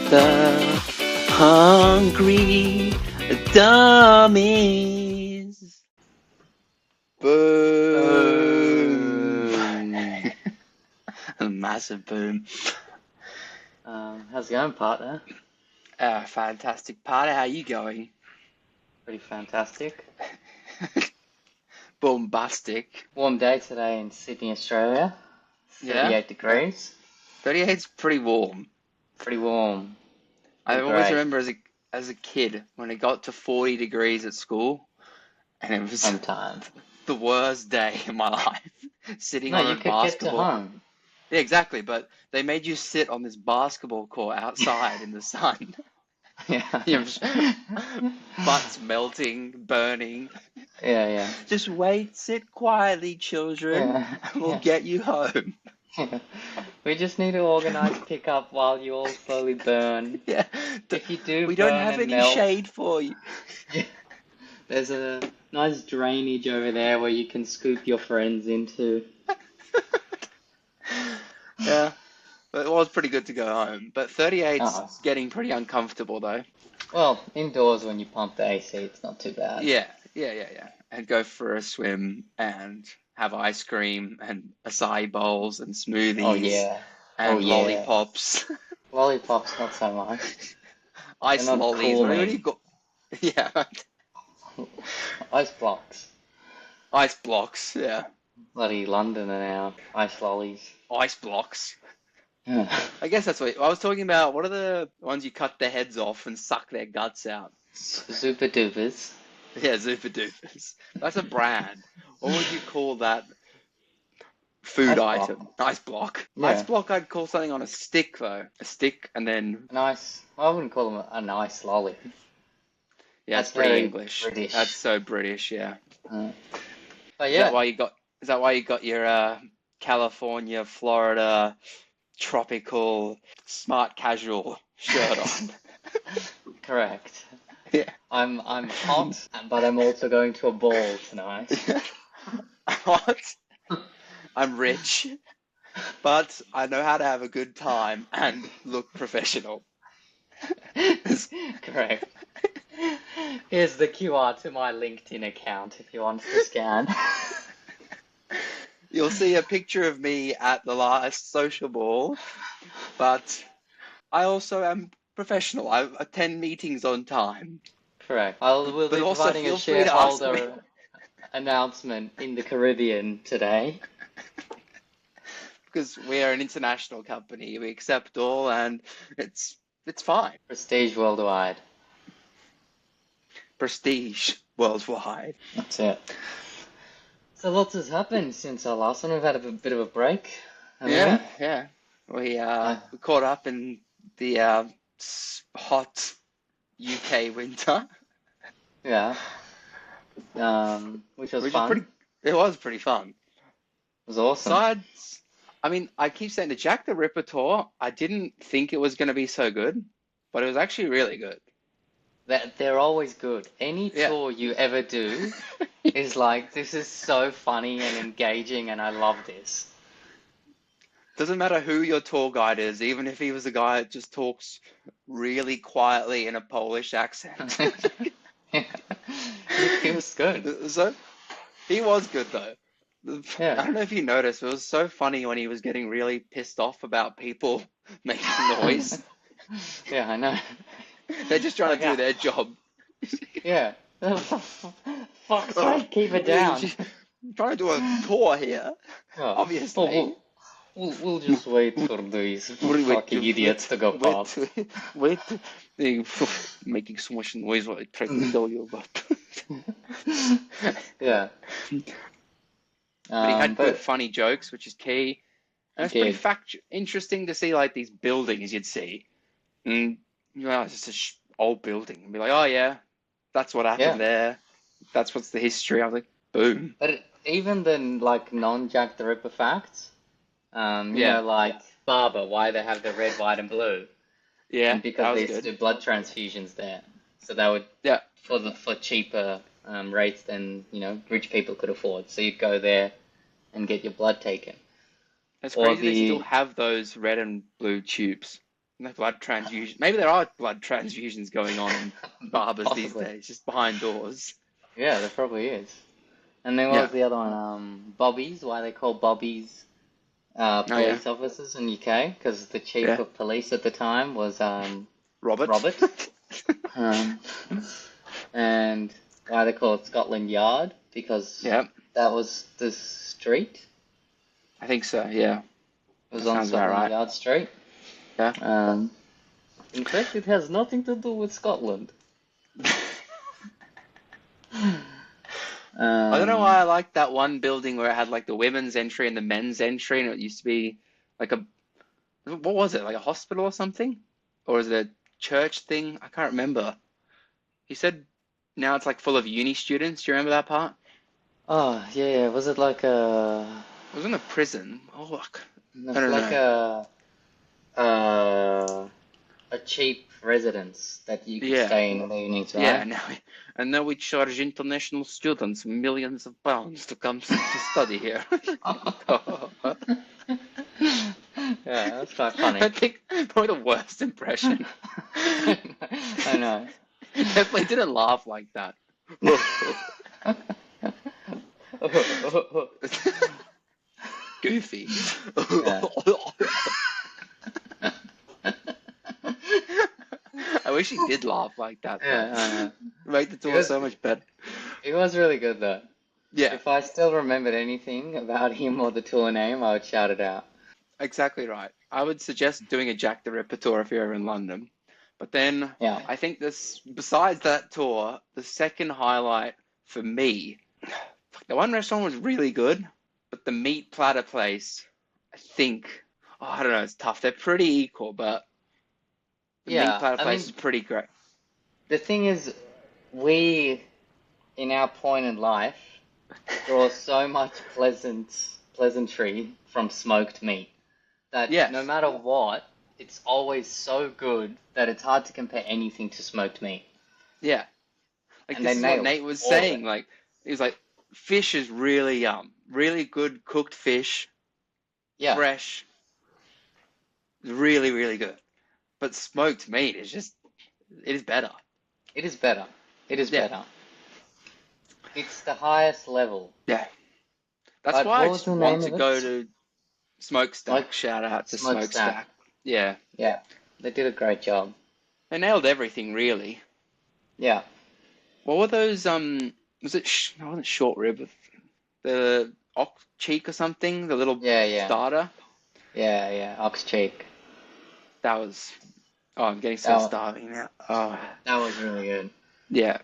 The hungry dummies. Boom. A massive boom. How's it going, partner? Fantastic party. How you going? Pretty fantastic. Bombastic. Warm day today in Sydney, Australia. 38 degrees. 38's pretty warm. Pretty warm. I Pretty always great. remember as a kid when it got to 40 degrees at school, and it was Sometime. the worst day of my life. Sitting No, on you a could get to basketball. home. Yeah, exactly. But they made you sit on this basketball court outside in the sun. Yeah. Your butt's melting, burning. Yeah. Just wait, sit quietly, children, Yeah. and we'll get you home. Yeah. We just need to organize pickup while you all slowly burn. Yeah. If you do We don't burn have and any melt, shade for you. there's a nice drainage over there where you can scoop your friends into. Yeah. But it was pretty good to go home. But 38's Oh. getting pretty uncomfortable though. Well, indoors when you pump the AC, it's not too bad. Yeah. And go for a swim and have ice cream and acai bowls and smoothies Oh yeah. and Oh yeah. lollipops. Lollipops, not so much. Ice They're not lollies. What do you cooling. got? Yeah. Ice blocks. Ice blocks. Yeah. Bloody London are now ice lollies. Ice blocks. Yeah. I guess that's what I was talking about. What are the ones you cut their heads off and suck their guts out? Super dupers. Yeah, Zupa Doofus. That's a brand. What would you call that food Ice block. item? Ice block. Yeah. Ice block I'd call something on a stick though. A stick and then I wouldn't call them a nice lolly. yeah, That's it's pretty very English. British. That's so British, yeah. But Is yeah, that why you got your California, Florida, tropical, smart casual shirt on? correct. Yeah. I'm hot, but I'm also going to a ball tonight. What? I'm rich, but I know how to have a good time and look professional. Correct. Here's the QR to my LinkedIn account if you want to scan. You'll see a picture of me at the last social ball, but I also am professional. I attend meetings on time. Correct. We'll But be also providing a feel free to ask me. shareholder announcement in the Caribbean today. Because we are an international company. We accept all, and it's fine. Prestige worldwide. Prestige worldwide. That's it. So lots has happened since our last one. We've had a bit of a break. haven't Yeah. We caught up in the hot UK winter, we? Yeah. Which was which fun. is it was pretty fun. It was awesome. Besides, I mean, I keep saying the Jack the Ripper tour, I didn't think it was going to be so good, but it was actually really good. They're always good. Any Yeah. tour you ever do is like, this is so funny and engaging, and I love this. Doesn't matter who your tour guide is, even if he was a guy that just talks really quietly in a Polish accent. Yeah. It was good. So he was good though. Yeah. I don't know if you noticed, it was so funny when he was getting really pissed off about people making noise. Yeah, I know. They're just trying to do Yeah. their job. Yeah. Fuck's sake, keep it down. I'm trying to do a tour here, Oh. obviously. We'll just wait for these Wait, fucking idiots to go past. Wait, they're making so much noise while I try to tell you about. Yeah. But he had good, But funny jokes, which is key. And it's He pretty did. interesting to see like these buildings you'd see, and you know, it's just an old building, and be like, oh yeah, that's what happened there. That's what's the history. I was like, boom. But even the like non-Jack the Ripper facts, you Yeah. know, like Barber, why they have the red, white, and blue, Yeah, and that because was they used to good. do blood transfusions there, so that would Yeah, for cheaper rates than rich people could afford. So you'd go there and get your blood taken. it's Or crazy they still the have those red and blue tubes. No blood transfusion. Maybe there are blood transfusions going on in barbers these Possibly. days, just behind doors. Yeah, there probably is. And then what Yeah. was the other one? Bobbies. Why they call bobbies Oh yeah. police officers in UK? Because the chief Yeah. of police at the time was Robert. Robert. Um, and why they call it Scotland Yard? Because Yeah. that was the street. I think so. Yeah. It was That on sounds about Scotland right. Yard Street. Yeah. In fact, it has nothing to do with Scotland. I don't know why I liked that one building where it had like the women's entry and the men's entry, and it used to be like what was it? Like a hospital or something? Or is it a church thing? I can't remember. He said now it's like full of uni students. Do you remember that part? Oh, yeah. Was it like It was in a prison. Oh, I it's don't like know. a cheap residence that you could Yeah. stay in the evenings, Yeah, right? now we charge international students millions of pounds to come to study here. Yeah, that's quite funny. I think probably the worst impression. I know. Definitely didn't laugh like that. Goofy. Yeah. I wish he did laugh like that. Yeah, I know. Make the tour Because so much better. it was really good though. Yeah, If I still remembered anything about him or the tour name, I would shout it out. exactly right. I would suggest doing a Jack the Ripper tour if you're ever in London. But then Yeah. I think besides that tour, the second highlight for me, the one restaurant was really good, but the meat platter place, I think, I don't know, it's tough. They're pretty equal, but the meat Yeah, platter I place mean, is pretty great. the thing is, we, in our point in life, draw so much pleasantry from smoked meat that no Yes, matter what, it's always so good that it's hard to compare anything to smoked meat. yeah. Like And this they is what nailed Nate was all of saying. it. Like he was like, fish is really really good cooked fish, Yeah, fresh, really really good. But smoked meat is just it is better. it is better. It is Yeah, better. It's the highest level. yeah. That's But why I what was just the want name to of go it? to Like Smokestack. Shout out to smokestack. Smokestack. Yeah, Yeah, they did a great job. they nailed everything really. Yeah, What were those? Was it? No, it wasn't short rib. The ox cheek or something. The little yeah, starter. yeah. Ox cheek. That was. Oh, I'm getting so That starving now. Oh, that was really good. yeah.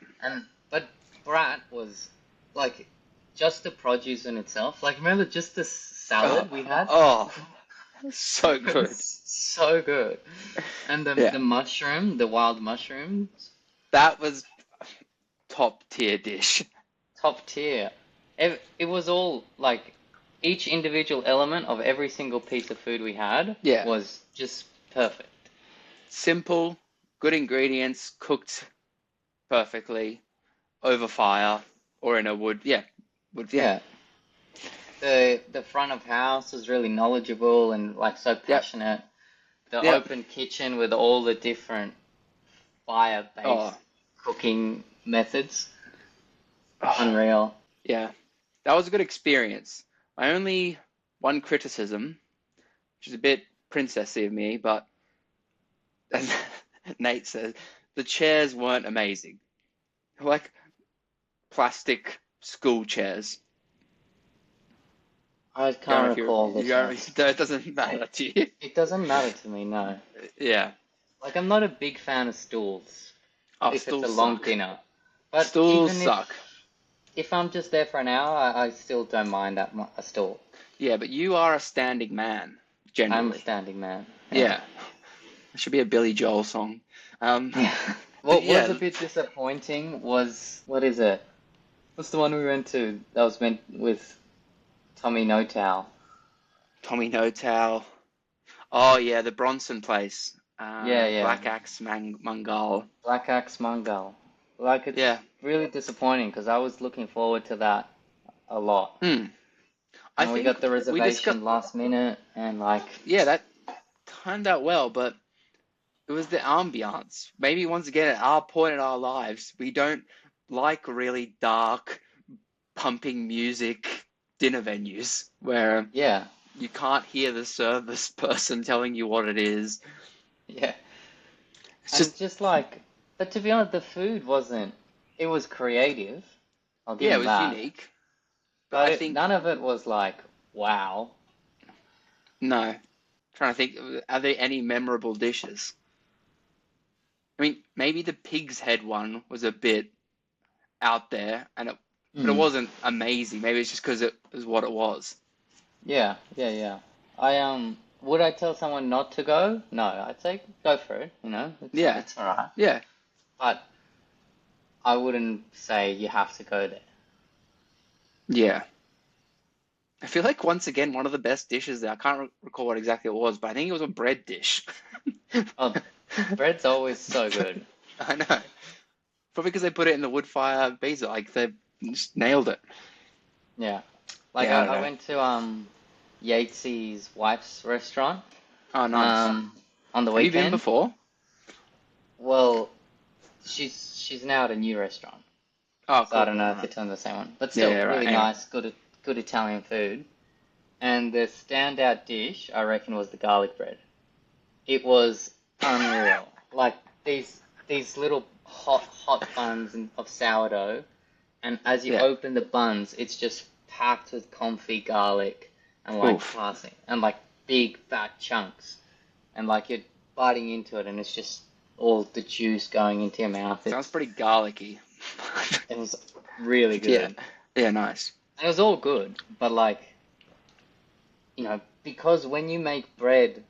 But Brat was like just the produce in itself. Like remember just the Oh, salad we had? oh, so It good. was so good. And Yeah, the mushroom, the wild mushrooms, that was top tier dish. top tier. It was all like each individual element of every single piece of food we had Yeah, was just perfect. simple, good ingredients, cooked perfectly over fire or in a wood. Yeah, wood. Yeah, Yeah. The front of house was really knowledgeable and like so yep, passionate. The yep. open kitchen with all the different fire-based Oh, cooking methods. oh, Unreal. yeah. That was a good experience. I only one criticism, which is a bit princessy of me, but as Nate says, the chairs weren't amazing. Like plastic school chairs. I Don't know can't if recall the chairs. it doesn't matter to you. It doesn't matter to me, no. Yeah. Like I'm not a big fan of stools Oh, if it's a stools long suck. dinner. But Stools even suck. if I'm just there for an hour, I still don't mind a stool. Yeah, but you are a standing man, I'm a generally. standing man. Yeah. Yeah. It should be a Billy Joel song. Um, Yeah. but What was yeah, a bit disappointing was what is it? What's the one we went to that was meant with Tommy No Towel? Tommy No Towel. Oh yeah, the Bronson place. Yeah. Black Axe Mangal. Black Axe Mangal. Like it's Yeah. really disappointing because I was looking forward to that a lot. Hmm. I And we think got the we discussed. reservation last minute and like Yeah, that timed out well, but It was the ambiance. Maybe once again, at our point in our lives, we don't like really dark, pumping music dinner venues where Yeah, you can't hear the service person telling you what it is. yeah. It's And just, just like, but to be honest, the food wasn't, it was creative. I'll give yeah, it them was that. unique. But But I think, none of it was like, wow. no, trying to think, are there any memorable dishes? I mean, maybe the pig's head one was a bit out there, but it Mm. wasn't amazing. Maybe it's just because it was what it was. Yeah, yeah, yeah. Would I tell someone not to go? No, I'd say go for it, Yeah, it's all right. yeah, But I wouldn't say you have to go there. yeah. I feel like once again one of the best dishes there. I can't recall what exactly it was, but I think it was a bread dish. Oh, bread's always so good. I know. Probably because they put it in the wood fire pizza. Like they just nailed it. Yeah. Like Yeah, I don't I know. went to Yates's wife's restaurant Oh, nice. um on the Have you been weekend. before? Well, she's now at a new restaurant. Oh, So I cool. don't know All if right. it's on the same one. But Yeah, still, yeah, right. really Anyway, nice, good Italian food. And the standout dish, I reckon, was the garlic bread. It was unreal. Like these little hot buns of sourdough, and as you yeah. open the buns, it's just packed with comfy garlic and like Oof. parsley and like big fat chunks, and like you're biting into it, and it's just all the juice going into your mouth. Sounds pretty garlicky. It was really Yeah. good. Yeah, nice. And it was all good, but like, because when you make bread,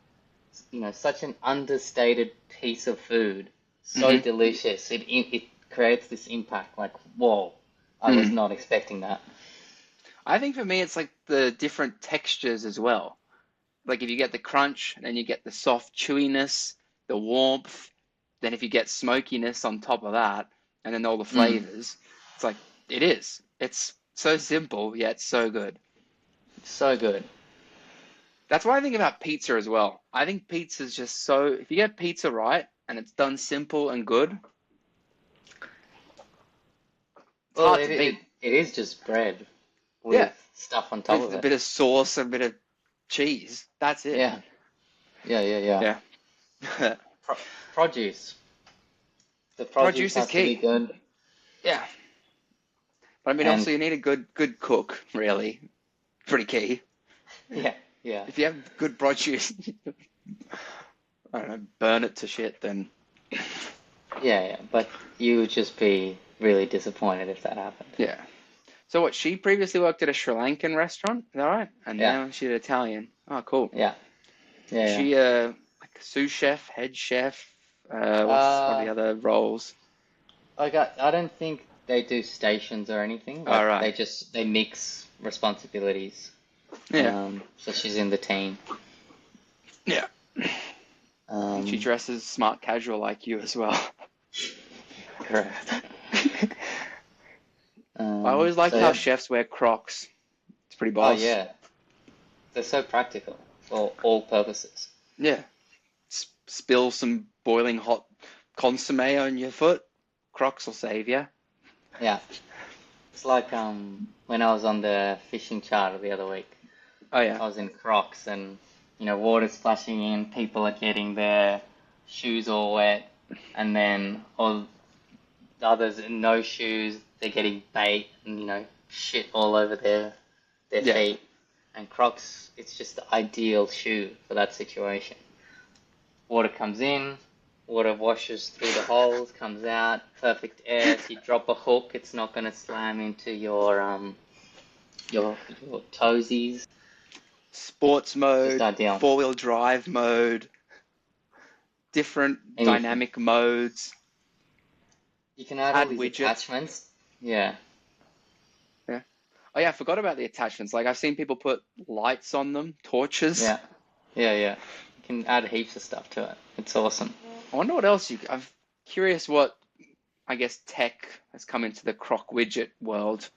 such an understated piece of food, so Hmm. delicious, it creates this impact. Like, whoa, I was Mm. not expecting that. I think for me, it's like the different textures as well. Like if you get the crunch, and then you get the soft chewiness, the warmth, then if you get smokiness on top of that, and then all the Mm, flavors, it's like it is. It's so simple yet so good. so good. That's why I think about pizza as well. I think pizza is just so, if you get pizza right and it's done simple and good, it's Well, hard it to it beat. it is just bread Yeah, with stuff on top with of a it. bit of sauce and a bit of cheese. That's it. Yeah, yeah, yeah, yeah. Yeah. Pro Produce. The produce Produce is has to be key. good, Yeah. But I mean, and also you need a good cook, really. Pretty key. yeah, yeah, If you have good produce, I don't know, burn it to shit, then yeah, yeah. But you would just be really disappointed if that happened. yeah. So what, she previously worked at a Sri Lankan restaurant, is that right? And Yeah, now she's Italian. Oh, cool. yeah, yeah, Is yeah. she like a sous chef, head chef? What are the Uh, other roles? I don't think they do stations or anything. All Like right. they mix responsibilities. Yeah. So she's in the team. Yeah. And she Um, dresses smart casual like you as well. correct. I always like So how yeah. chefs wear Crocs. It's pretty Oh boss. yeah, they're so practical for all purposes. Yeah. Spill some boiling hot consomme on your foot. Crocs will save you. Yeah, it's like when I was on the fishing charter the other week. Oh yeah. I was in Crocs and water splashing in, people are getting their shoes all wet, and then all the others in no shoes, they're getting bait and shit all over their Yeah. feet. And Crocs, it's just the ideal shoe for that situation. Water comes in, water washes through the holes, comes out, perfect air. If you drop a hook, it's not going to slam into your toesies. Sports Just mode, ideal. four-wheel drive mode, different Anything. dynamic modes, You can add all add these widgets. attachments. Yeah, Yeah. Oh yeah, I forgot about the attachments. Like I've seen people put lights on them, torches. yeah, yeah, yeah. You can add heaps of stuff to it. It's awesome. I wonder what else I'm curious what I guess tech has come into the Croc widget world.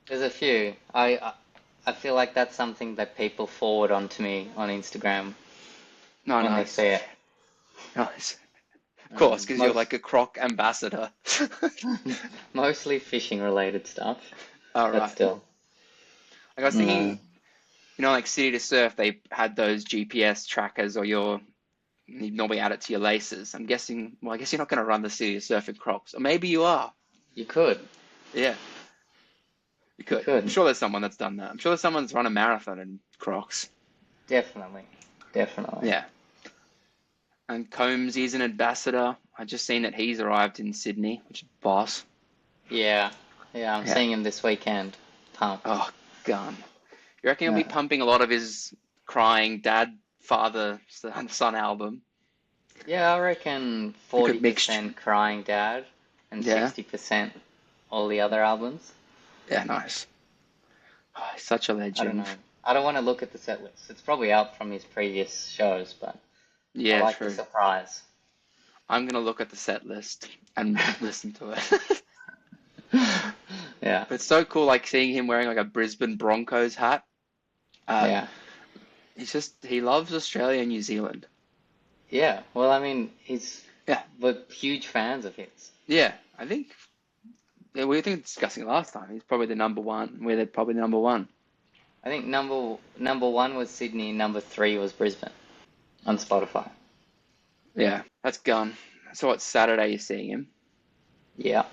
There's a few. I feel like that's something that people forward onto me on Instagram No, when they nice. see it. Nice. Of course, because you're Most like a Croc ambassador. mostly fishing related stuff, All but right. still. Like I was thinking, No. like City to Surf, they had those GPS trackers, or you normally add it to your laces. I'm guessing, well, I guess you're not going to run the City to Surf in Crocs, or maybe you are. You could. Yeah, you You could. I'm could. sure there's someone that's done that. I'm sure there's someone that's run a marathon in Crocs. Definitely. Definitely. Yeah. And Combs is an ambassador. I just seen that he's arrived in Sydney, which is boss. Yeah. Yeah, I'm Yeah. seeing him this weekend. Pumped. Oh, gun. You reckon he'll be Yeah. pumping a lot of his crying dad, father, son album? Yeah, I reckon A good mixture. 40% Crying Dad and Yeah. 60% all the other albums. Yeah, nice. Oh, he's such a I don't legend. know. I don't want to look at the set list. It's probably out from his previous shows, but I Yeah, like the true. surprise. I'm gonna look at the set list and listen to it. Yeah. But it's so cool, like seeing him wearing like a Brisbane Broncos hat. Yeah. He loves Australia and New Zealand. Yeah. Well, I mean, Yeah. we're huge fans of his. Yeah, I think we were discussing it last time. He's probably the number one. We're probably the number one. I think number one was Sydney, number three was Brisbane on Spotify. Yeah, that's gone. So what Saturday you're seeing him? Yeah.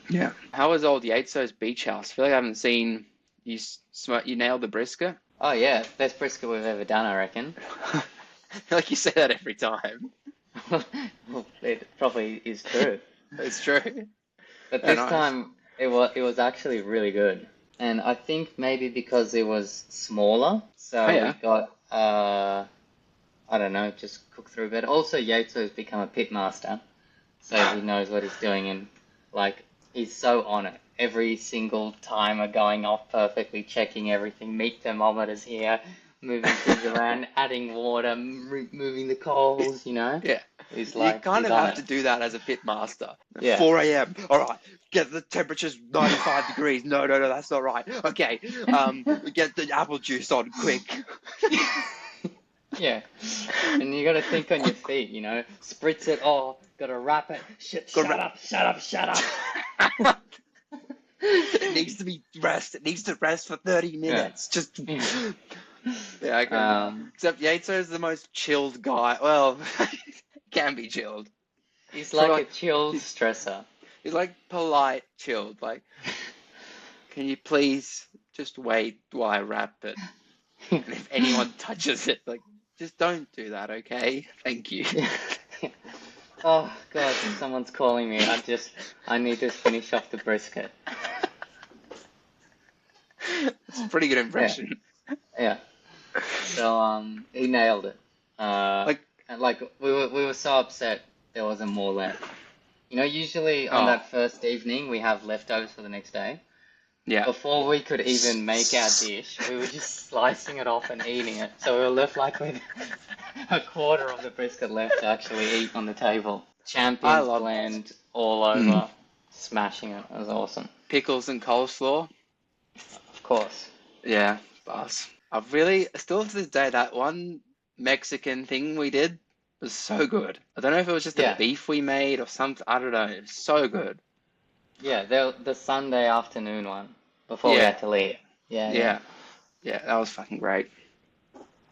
Yeah. How was old Yateso's beach house? I feel like I haven't seen you. You nailed the brisket. Oh yeah, best brisket we've ever done, I reckon. I feel like you say that every time. Well, it probably is true. It's true. But Yeah, this nice. time it was actually really good. And I think maybe because it was smaller, so Oh, yeah. we got I don't know, just cook through better. Also, Yates has become a pit master, so he knows what he's doing, and like he's so on it. Every single timer going off perfectly, checking everything, meat thermometers here, moving things around, adding water, moving the coals, Yeah. He's You like, kind he's of on have it. to do that as a pit master. Yeah. 4 a.m. All right. Get the temperature's 95 degrees. No, that's not right. Okay. Get the apple juice on quick. Yeah. And you gotta think on your feet, spritz it, gotta wrap it, shut up. It needs to be rest. It needs to rest for 30 minutes. Just yeah, I can. Except Yateso is the most chilled guy. Well, can be chilled. He's So, like like, a chilled stressor. He's like polite, chilled. Like, can you please just wait while I wrap it? And if anyone touches it, like, just don't do that, okay? Thank you. Oh God, someone's calling me. I need to finish off the brisket. It's a pretty good impression. Yeah. So he nailed it. Like, And like we were so upset there wasn't more left. Usually on oh, that first evening we have leftovers for the next day. yeah. Before we could even make our dish, we were just slicing it off and eating it. So we were left like with a quarter of the brisket left to actually eat on the table. I Champions love blend all over, smashing it. It was awesome. pickles and coleslaw. Of course. Yeah, boss. I've really, still to this day, that one Mexican thing we did was so good. I don't know if it was just the Yeah. beef we made or something. I don't know. It was so good. Yeah, the Sunday afternoon one before we Yeah. had to leave. Yeah. Yeah, that was fucking great.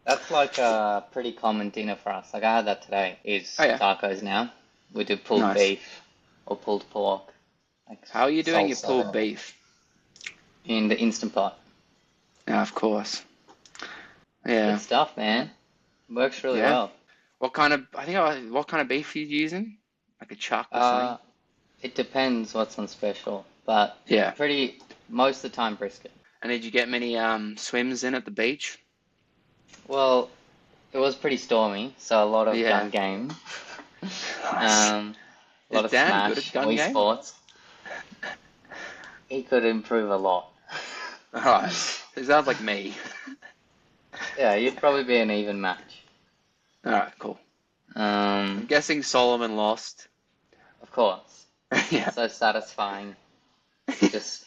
That's like a pretty common dinner for us. Like I had that today. Is Oh, yeah. tacos now. We do pulled Nice. beef or pulled pork. Like How are you doing your salsa pulled beef? in the Instant Pot. Yeah, of course. Yeah. Good stuff, man. Works really Yeah. well. What kind of beef are you using? Like a chuck or something? It depends what's on special, but Yeah. most of the time brisket. And did you get many swims in at the beach? Well, it was pretty stormy, so a lot of Yeah. gun game. Nice. A lot Is of Dan good Smash, at gun Wii game? Sports. He could improve a lot. Alright. It sounds like me. Yeah, you'd probably be an even match. Alright, cool. I'm guessing Solomon lost. Of course. Yeah. So satisfying. Just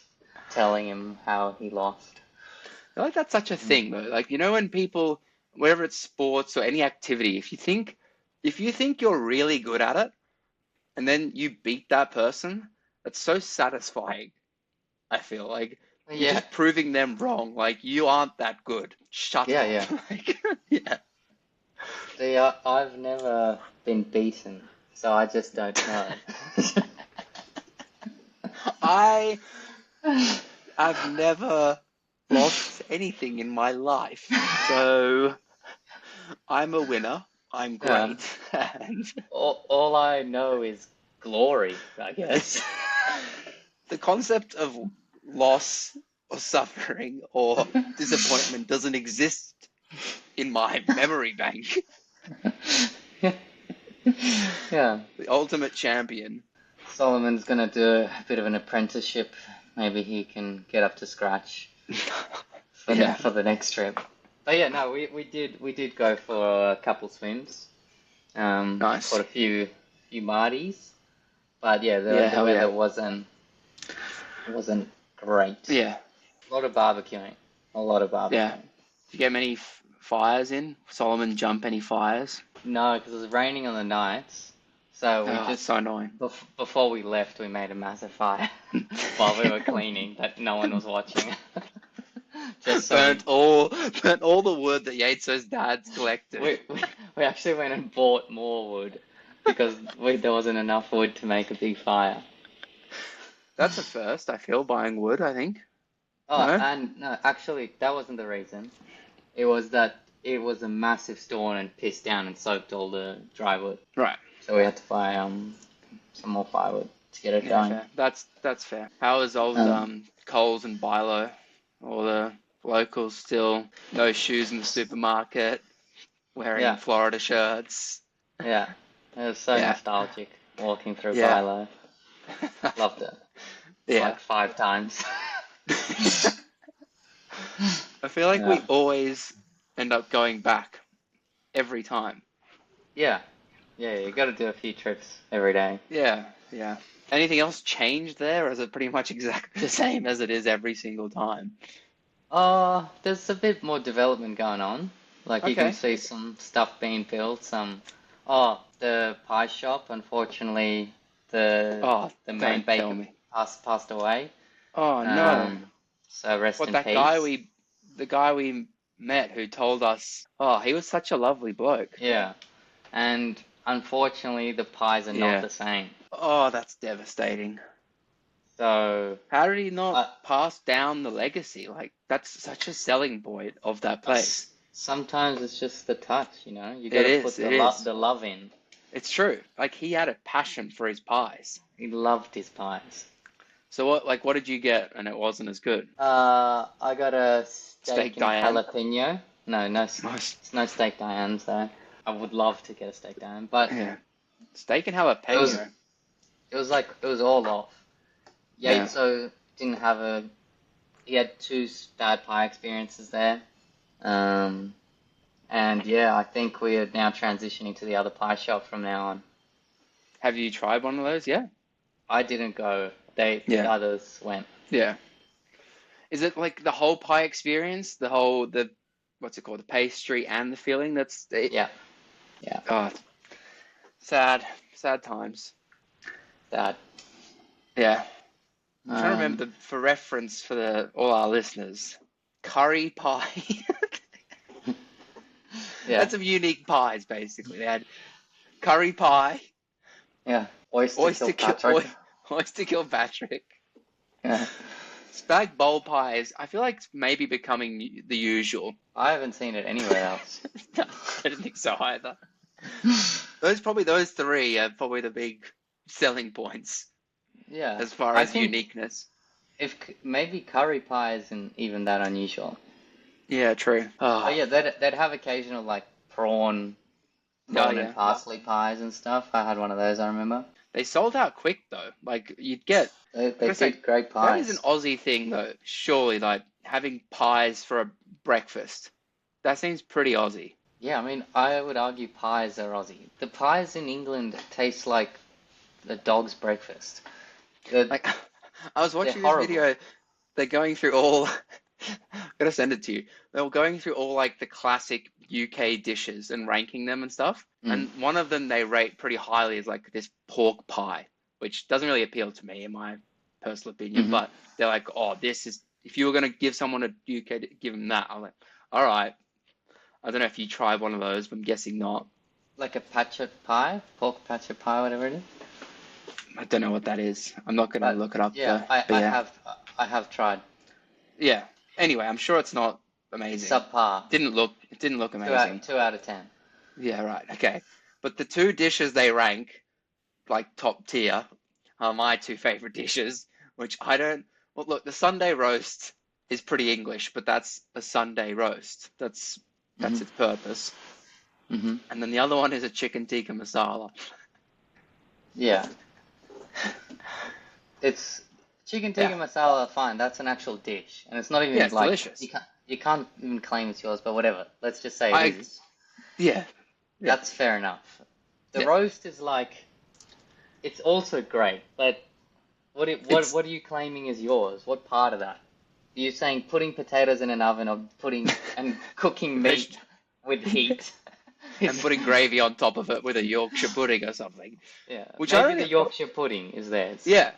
telling him how he lost. I feel like that's such a thing though. Like, when people, whether it's sports or any activity, if you think if you think you're really good at it and then you beat that person, that's so satisfying. I feel like you're Yeah, just proving them wrong. Like you aren't that good. Shut yeah, up. yeah. Like, yeah. See, I've never been beaten, so I just don't know. I I've never lost anything in my life. So I'm a winner. I'm Yeah. great. And All I know is glory, I guess. the concept of loss or suffering or disappointment doesn't exist in my memory bank. Yeah. The ultimate champion. Solomon's gonna do a bit of an apprenticeship. Maybe he can get up to scratch Yeah. for the next trip. But yeah, no, we did go for a couple swims. Nice. Caught a few marties. But yeah, Yeah, the hell yeah. weather wasn't great. Yeah. A lot of barbecuing. A lot of Yeah. barbecuing. Did you get many fires in? Solomon jump any fires? No, because it was raining on the nights. So we Oh, just so annoying. before we left, we made a massive fire while we were cleaning that no one was watching. Just so Burnt all the wood that Yates's dad's collected. we actually went and bought more wood because there wasn't enough wood to make a big fire. That's a first, I feel, buying wood, I think. Oh, No? and no, actually, that wasn't the reason. It was that it was a massive storm and pissed down and soaked all the dry wood. Right. So we had to buy some more firewood to get it Yeah, going. fair. That's fair. How is old Coles and Bilo? All the locals still no shoes in the supermarket, wearing Yeah, Florida shirts. yeah. It was so Yeah. nostalgic walking through Yeah. Bilo. Loved it. Yeah. Like 5 times. I feel like we Yeah. always end up going back every time. Yeah. Yeah, you got to do a few trips every day. Yeah, yeah. Anything else changed there, or is it pretty much exactly the same as it is every single time? There's a bit more development going on. Like you can Okay. see some stuff being built. The pie shop. Unfortunately, Oh, the main don't tell baker me. passed away. Oh no. So rest What in that guy peace. the guy we met who told us, oh, he was such a lovely bloke. Yeah, and unfortunately, the pies are not Yeah. the same. Oh, that's devastating. So, How did he not uh, pass down the legacy? Like, that's such a selling point of that place. sometimes it's just the touch, you know. You got It to is, put it is. the love in. It's true. Like, he had a passion for his pies. He loved his pies. So what did you get and it wasn't as good? I got a Steak steak and Diane? jalapeno. No, no, Nice. no steak Diane. So I would love to get a steak Diane, but Yeah. Steak and it was jalapeno. it was all off. Yeah. Yaitso didn't have he had two bad pie experiences there. And yeah, I think we are now transitioning to the other pie shop from now on. Have you tried one of those? Yeah. I didn't go. The Yeah. others went. Yeah. Is it like the whole pie experience? The what's it called? The pastry and the filling? That's it. Yeah, yeah. Oh, sad times. That. Yeah. I'm trying to Um, remember for reference for all our listeners. Curry pie. yeah, That's some unique pies, basically. They had curry pie, yeah. Oyster oyster Kilpatrick. oyster Kilpatrick, Yeah. spag bowl pies. I feel like it's maybe becoming the usual. I haven't seen it anywhere else. No, I don't think so either. Those three are probably the big selling points Yeah, as far I as think uniqueness. if maybe curry pie isn't even that unusual. Yeah, true. Oh Oh, yeah, they'd have occasional like oh prawn and yeah. parsley pies and stuff. I had one of those, I remember. They sold out quick though. Like you'd get. They I gotta say, did great that is an pies. Aussie thing though. Surely, like having pies for a breakfast. That seems pretty Aussie. Yeah, I mean, I would argue pies are Aussie. The pies in England taste like the dog's breakfast. Like I was They're watching this horrible. video. They're going through all Gotta send it to you. They were going through all like the classic UK dishes and ranking them and stuff. Mm. And one of them they rate pretty highly is like this pork pie, which doesn't really appeal to me in my personal opinion. Mm-hmm. But they're like, oh, this is, if you were gonna give someone a UK, give them that. I'm like, all right. I don't know if you tried one of those, but I'm guessing not. Like a patcha pie, pork patcha pie, whatever it is. I don't know what that is. I'm not gonna But look it up yeah, though. But yeah, I have tried. yeah. Anyway, I'm sure it's not It's amazing. subpar. It didn't look amazing. 2 out of 10. Yeah, right. Okay. But the two dishes they rank like top tier are my two favorite dishes, which I don't. Well, look, the Sunday roast is pretty English, but that's a Sunday roast. That's Mm-hmm. its purpose. Mm-hmm. And then the other one is a chicken tikka masala. Yeah, it's chicken tikka Yeah. masala. Fine, that's an actual dish, and it's not even Yeah, it's like delicious. you can't even claim it's yours, but whatever. Let's just say I it is. yeah. Yeah. That's fair enough. The Yeah. roast is like it's also great, but It's what are you claiming is yours? What part of that? Are you saying putting potatoes in an oven or putting and cooking veg meat with heat? and putting gravy on top of it with a Yorkshire pudding or something. Yeah, Which I maybe don't the Yorkshire pudding is theirs. Yeah,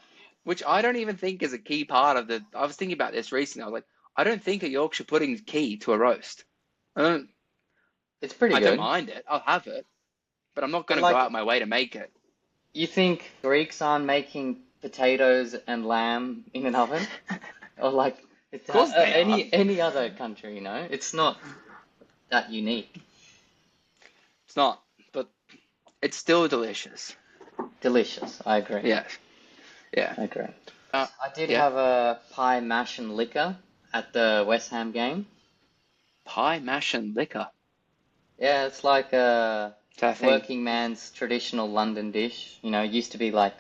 which I don't even think is a key part of the. I was thinking about this recently. I was like, I don't think a Yorkshire pudding is key to a roast. I don't. It's pretty I don't good. mind it. I'll have it, but I'm not But going to go like, out my way to make it. you think Greeks aren't making potatoes and lamb in an oven? Or like, it's Of course they are. any other country, you know? It's not that unique. It's not, but it's still delicious. Delicious. I agree. Yeah, yeah, I agree. uh, I did yeah. have a pie, mash, and liquor at the West Ham game. Pie, mash, and liquor. Yeah, it's like a Is that a thing? working man's traditional London dish. You know, it used to be like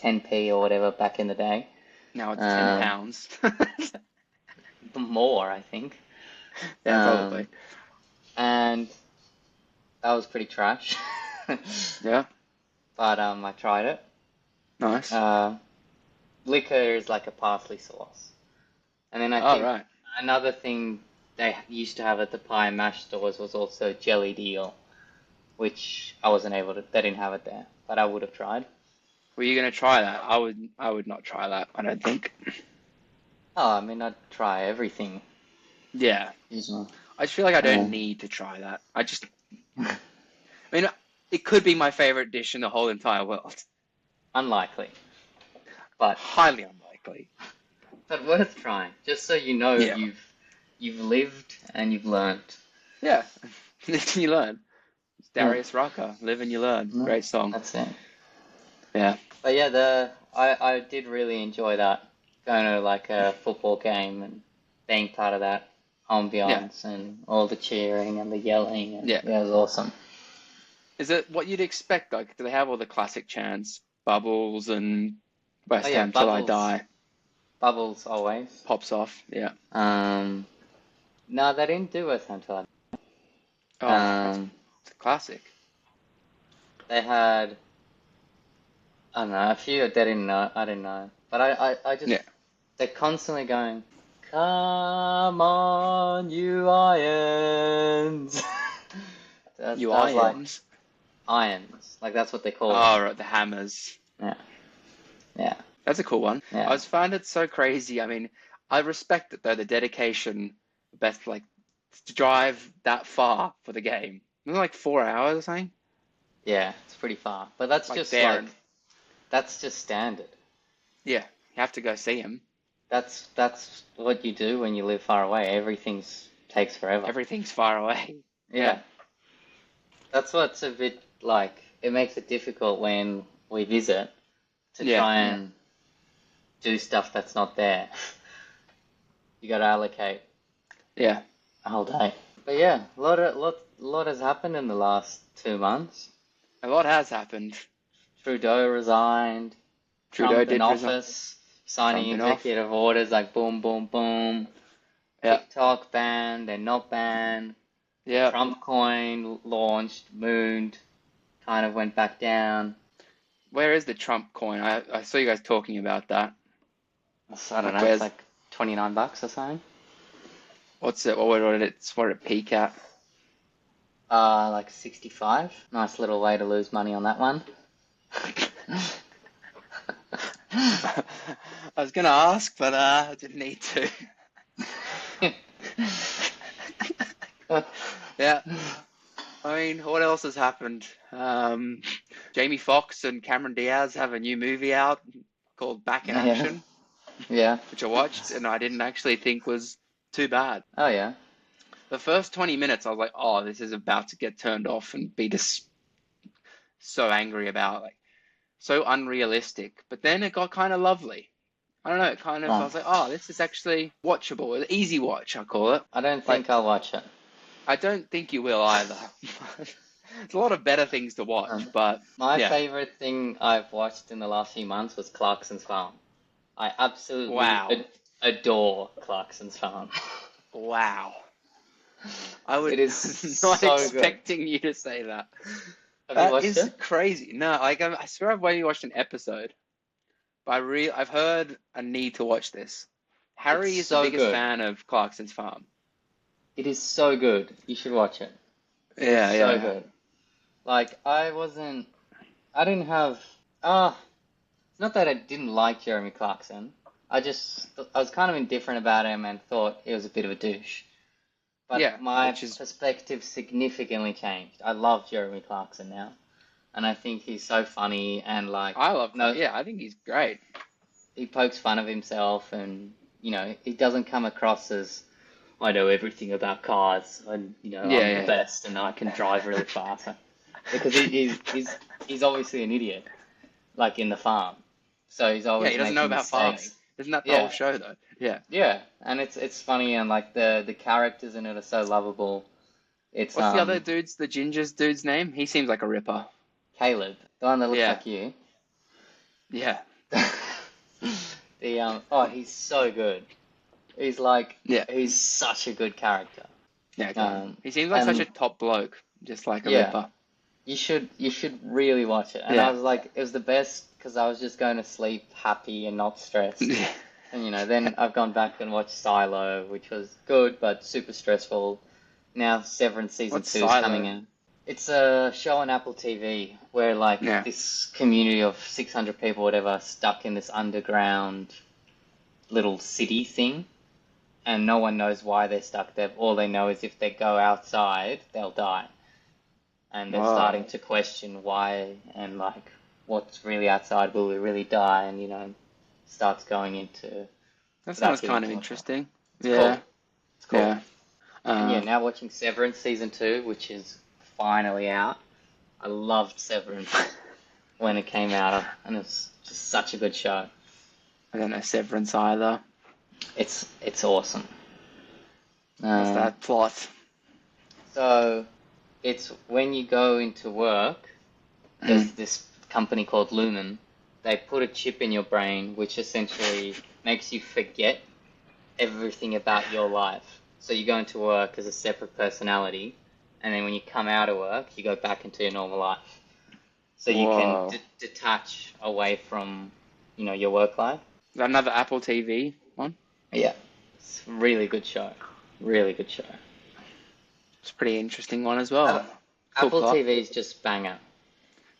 10p or whatever back in the day. Now it's Um, £10. more, I think. Yeah, probably. Um, and that was pretty trash. Yeah, But I tried it. nice. Uh, liquor is like a parsley sauce. And then I All think right. another thing they used to have at the pie and mash stores was also jellied eel, which I wasn't able to, they didn't have it there, but I would have tried. Were you gonna try that? I would not try that. I don't think. Oh, I mean, I'd try everything. Yeah. Usually. I just feel like I don't Uh, need to try that. I mean, it could be my favorite dish in the whole entire world. unlikely, but Highly unlikely. worth trying, just so you know Yeah. you've lived and you've learned. Yeah. Live and you learn. It's Yeah, Darius Rucker. Live and you learn. no, Great song. that's it. Yeah. But yeah, I did really enjoy that, going to like a football game and being part of that Yeah. ambiance and all the cheering and the yelling, and Yeah. yeah, it was awesome. Is it what you'd expect? Like, do they have all the classic chants? Bubbles and Oh West yeah, Ham Till I Die bubbles always. pops off. Yeah. Um, no, they didn't do West Ham till Oh, it's a classic. they had I don't know a few that they didn't know. I didn't know, but I just Yeah. they're constantly going, "Come on, you irons." You That was like Irons. irons, like that's what they call them. Oh, right, the Hammers. Yeah, yeah, That's a cool one. I yeah, just find it so crazy. I mean, I respect it though, the dedication, best like to drive that far for the game. Wasn't it like 4 hours or something? yeah. It's pretty far, but that's Like just there like and that's just standard. yeah, you have to go see him. That's what you do when you live far away. Everything's takes forever. Everything's far away. Yeah, Yeah, that's what's a bit like. It makes it difficult when we visit to yeah, try and do stuff that's not there. You got to allocate yeah. a whole day. But yeah, lot has happened in the last 2 months. A lot has happened. Trudeau resigned. Trudeau Trump in did resign. office, signing Trump in off. executive orders like boom, boom, boom. Yeah, TikTok banned, then not banned. yeah. Trump coin launched, mooned, kind of went back down. Where is the Trump coin? I saw you guys talking about that. I don't Like, know, it's where's? like $29 or something. What's it? What did it peak at? Like 65. Nice little way to lose money on that one. I was gonna ask, but I didn't need to. Yeah. I mean, what else has happened? Jamie Foxx and Cameron Diaz have a new movie out called Back in Yeah. Action, Yeah. which I watched and I didn't actually think was too bad. Oh yeah. The first 20 minutes, I was like, oh, this is about to get turned off and be just so angry about, like, so unrealistic. But then it got kind of lovely. I don't know, I was like, oh, this is actually watchable. An easy watch, I call it. I don't Like, think I'll watch it. I don't think you will either. There's a lot of better things to watch, but My yeah. favorite thing I've watched in the last few months was Clarkson's Farm. I absolutely Wow. adore Clarkson's Farm. Wow. I was It is not so expecting you to say that. Have you That watched is it? crazy. No, like I swear I've only watched an episode, but I've heard a need to watch this. Harry It's is so the biggest good. fan of Clarkson's Farm. It is so good. You should watch it. Yeah, It's yeah, so yeah. good. Like, I didn't have, it's not that I didn't like Jeremy Clarkson. I was kind of indifferent about him and thought he was a bit of a douche. But Yeah, my which is perspective significantly changed. I love Jeremy Clarkson now. And I think he's so funny and like, I love. no, Yeah, I think he's great. he pokes fun of himself and, he doesn't come across as, I know everything about cars and, Yeah, I'm yeah. the best and I can drive really fast. Because he's obviously an idiot, like in the farm. So he's Yeah, always he doesn't know making about farming. mistakes. Isn't that the Yeah. whole show though? Yeah. Yeah, and it's funny and like the characters in it are so lovable. It's What's the other dude's, the Ginger's dude's name? He seems like a ripper. Caleb, the one that looks Yeah. like you. Yeah. He's so good. Yeah. He's such a good character. Yeah. He seems like such a top bloke, just like a Yeah. ripper. You should really watch it. And Yeah. I was like, it was the best because I was just going to sleep happy and not stressed. And then I've gone back and watched Silo, which was good but super stressful. Now Severance season What's 2 Silo? is coming in. It's a show on Apple TV where like Yeah. this community of 600 people, whatever, stuck in this underground little city thing, and no one knows why they're stuck there. All they know is if they go outside, they'll die. And they're Wow. starting to question why and like what's really outside, will we really die? And starts going into That sounds getting kind of too much. interesting. It's Yeah. cool. It's cool. Yeah. And yeah, now watching Severance season 2, which is finally out. I loved Severance when it came out, and it's just such a good show. I don't know Severance either. It's awesome. What's that plot? So, it's when you go into work, there's this company called Lumen. They put a chip in your brain, which essentially makes you forget everything about your life. So you go into work as a separate personality, and then when you come out of work, you go back into your normal life. So you Whoa. can detach away from, your work life. Is that another Apple TV one? Yeah. It's a really good show. Really good show. It's a pretty interesting one as well. Cool Apple plot. TV is just banger.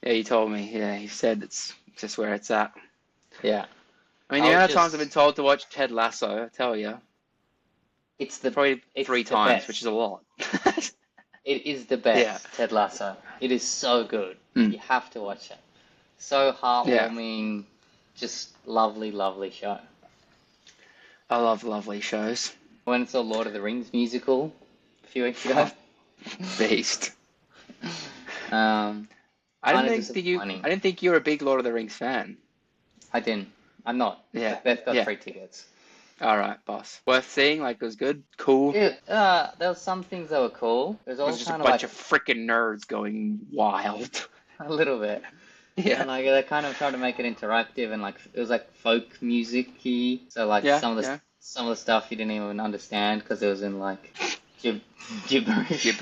Yeah, you told me. Yeah, you said it's just where it's at. Yeah. I mean, the amount of times I've been told to watch Ted Lasso, I tell you. It's Probably it's 3 the times, best. which is a lot. It is the best, Yeah. Ted Lasso. It is so good. Mm. You have to watch it. So heartwarming, just lovely, lovely show. I love lovely shows. When it's a Lord of the Rings musical a few weeks ago. Beast. Um, I Kinda didn't think you were a big Lord of the Rings fan. I didn't. I'm not. Yeah. But they've got Yeah. free tickets. All right, boss. Worth seeing. Like, it was good, cool. Yeah, there were some things that were cool. It was It all was just a kind of bunch like of freaking nerds going wild. a little bit. Yeah. And like they kind of tried to make it interactive and like it was like folk music-y. So like Yeah, some of the stuff you didn't even understand because it was in like gibberish.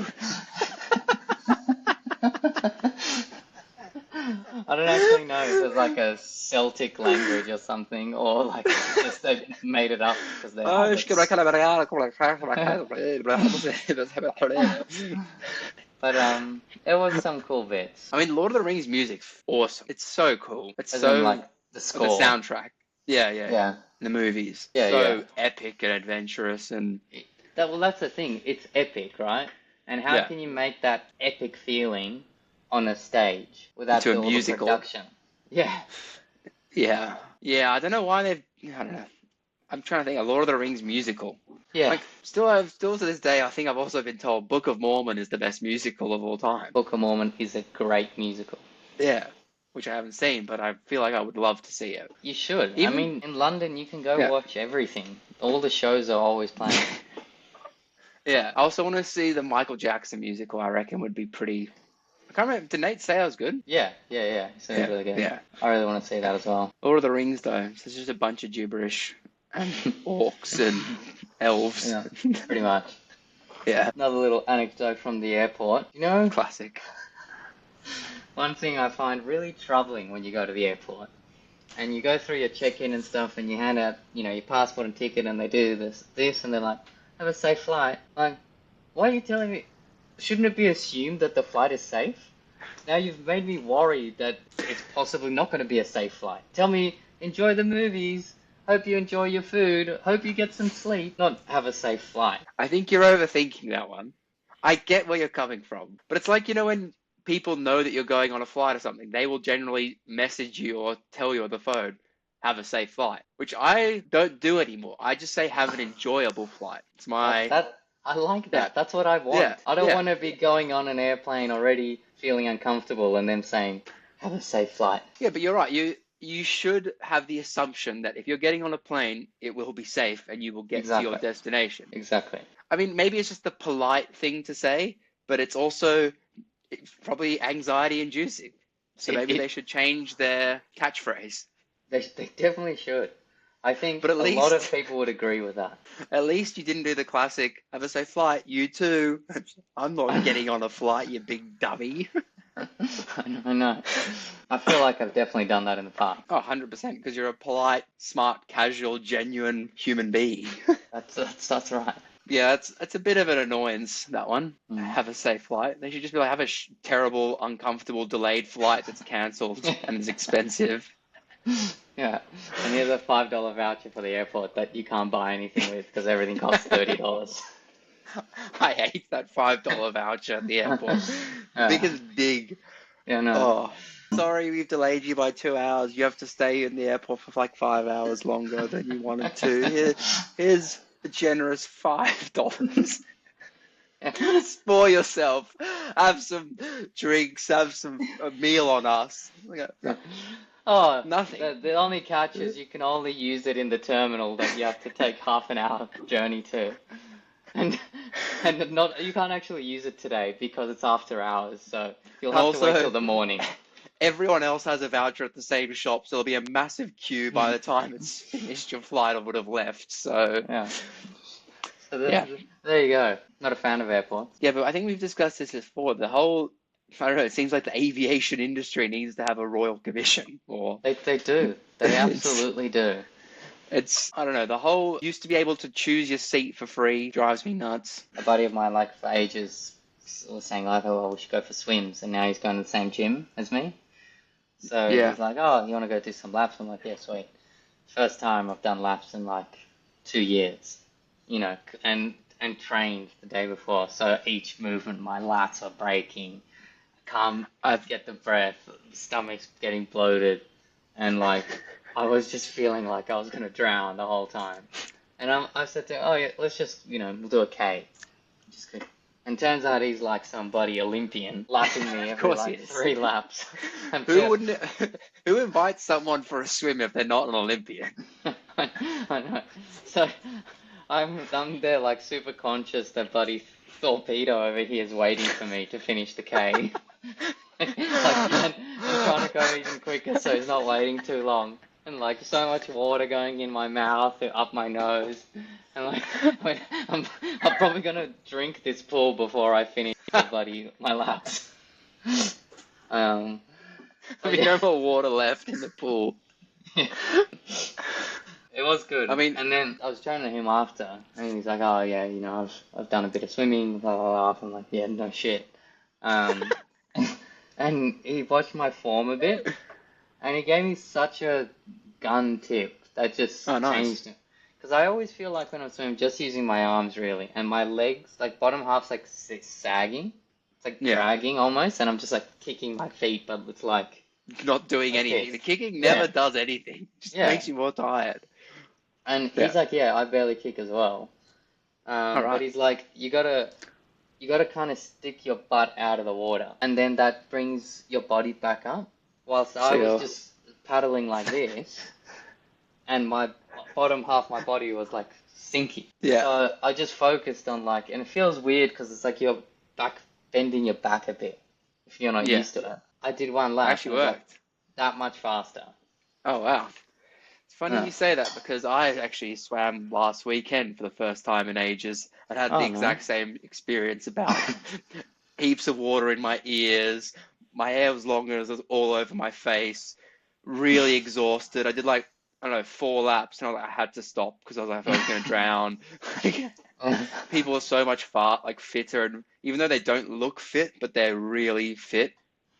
I don't actually know know if it's like a Celtic language or something, or like just they made it up because they're hobbits. But there was some cool bits. I mean, Lord of the Rings music's awesome. It's so cool. It's As in so like the the score. soundtrack. Yeah, yeah, yeah. Yeah. The movies. Yeah, So yeah. epic and adventurous and That's the thing. It's epic, right? And how yeah, can you make that epic feeling on a stage without into a all the musical. production? Yeah. Yeah. Yeah, I don't know why I don't know. I'm trying to think. A Lord of the Rings musical. Yeah. Like, still to this day, I think I've also been told Book of Mormon is the best musical of all time. Book of Mormon is a great musical. Yeah, which I haven't seen, but I feel like I would love to see it. You should. I Even mean, in London, you can go yeah, watch everything. All the shows are always playing. yeah. I also want to see the Michael Jackson musical. I reckon would be pretty. I can't remember. Did Nate say I was good? Yeah. So it's Yeah, really good. yeah. I really want to see that as well. Lord of the Rings, though, so it's just a bunch of gibberish and orcs and elves. Yeah, pretty much. Yeah, Another little anecdote from the airport. You know, classic. one thing I find really troubling when you go to the airport and you go through your check-in and stuff and you hand out, your passport and ticket and they do this and they're like, have a safe flight. Like, why are you telling me? Shouldn't it be assumed that the flight is safe? Now you've made me worried that it's possibly not going to be a safe flight. Tell me, enjoy the movies. Hope you enjoy your food. Hope you get some sleep. Not have a safe flight. I think you're overthinking that one. I get where you're coming from, but it's like, when people know that you're going on a flight or something, they will generally message you or tell you on the phone, have a safe flight, which I don't do anymore. I just say have an enjoyable flight. It's my I like that. yeah, That's what I want. yeah, I don't yeah. want to be going on an airplane already feeling uncomfortable and them saying, have a safe flight. Yeah, but you're right. You should have the assumption that if you're getting on a plane, it will be safe and you will get to your Exactly. destination. Exactly. I mean, maybe it's just the polite thing to say, but it's probably anxiety inducing. So maybe they should change their catchphrase. They definitely should. I think But at a lot of least, people would agree with that. at least you didn't do the classic, have a safe flight, you too. I'm not getting on a flight, you big dummy. I know. I feel like I've definitely done that in the past. Oh, 100%, because you're a polite, smart, casual, genuine human being. That's right. Yeah, it's a bit of an annoyance, that one. Mm. Have a safe flight. They should just be like, have a terrible, uncomfortable, delayed flight that's cancelled and is expensive. Yeah, and here's a $5 voucher for the airport that you can't buy anything with because everything costs $30. I hate that $5 voucher at the airport. Biggest dig. Yeah, no. Oh, sorry, we've delayed you by 2 hours. You have to stay in the airport for like 5 hours longer than you wanted to. Here's a generous $5. Spoil yourself. Have some drinks. Have a meal on us. Oh, Nothing. the only catch is you can only use it in the terminal that you have to take half an hour journey to. And you can't actually use it today because it's after hours, so you'll have to wait till the morning. Everyone else has a voucher at the same shop, so there'll be a massive queue by the time it's finished. Your flight would have left, so yeah. So there you go. Not a fan of airports. Yeah, but I think we've discussed this before. The whole, I don't know, it seems like the aviation industry needs to have a royal commission, or they do. They absolutely do. It's, I don't know, the whole used to be able to choose your seat for free drives me nuts. A buddy of mine, like, for ages was saying, like, oh, well, we should go for swims, and now he's going to the same gym as me. So he's like, oh, you want to go do some laps? I'm like, yeah, sweet. First time I've done laps in, like, 2 years, and trained the day before. So each movement, my lats are breaking. I can't get the breath, the stomach's getting bloated, and, like, I was just feeling like I was going to drown the whole time. And I said to him, oh, yeah, let's just, we'll do a K. Just good. And turns out he's like some bloody Olympian, lapping me every, like, 3 laps. Who invites someone for a swim if they're not an Olympian? I know. So I'm there, like, super conscious that bloody torpedo over here is waiting for me to finish the K. And I'm trying to go even quicker so he's not waiting too long. And, like, so much water going in my mouth and up my nose. And, like, I'm probably going to drink this pool before I finish my laps. There'll be no more water left in the pool. It was good. I mean, And then I was chatting to him after, and he's like, "Oh yeah, I've done a bit of swimming, blah blah blah." I'm like, "Yeah, no shit." Um, and he watched my form a bit, and he gave me such a gun tip that just oh, nice. changed it. Because I always feel like when I'm swimming, just using my arms really, and my legs, like bottom half's like sagging, it's like Yeah. dragging almost, and I'm just like kicking my feet, but it's like Not doing okay. anything. The kicking never Yeah. does anything. Just Yeah. makes you more tired. And Yeah. he's like, yeah, I barely kick as well. All But right. he's like, you gotta kind of stick your butt out of the water, and then that brings your body back up. Whilst I was just paddling like this, and my bottom half, my body was like sinking. Yeah. So I just focused on like, and it feels weird because it's like you're bending your back a bit if you're not Yeah. used to it. I did one lap. Actually and it was, worked. like, that much faster. Oh, wow. It's funny Yeah. you say that because I actually swam last weekend for the first time in ages and had the Oh, exact same experience about heaps of water in my ears. My hair was longer, it was all over my face, really exhausted. I did like, I don't know, 4 laps and I had to stop because I was like, I was going to drown. People are so much fitter, and even though they don't look fit, but they're really fit.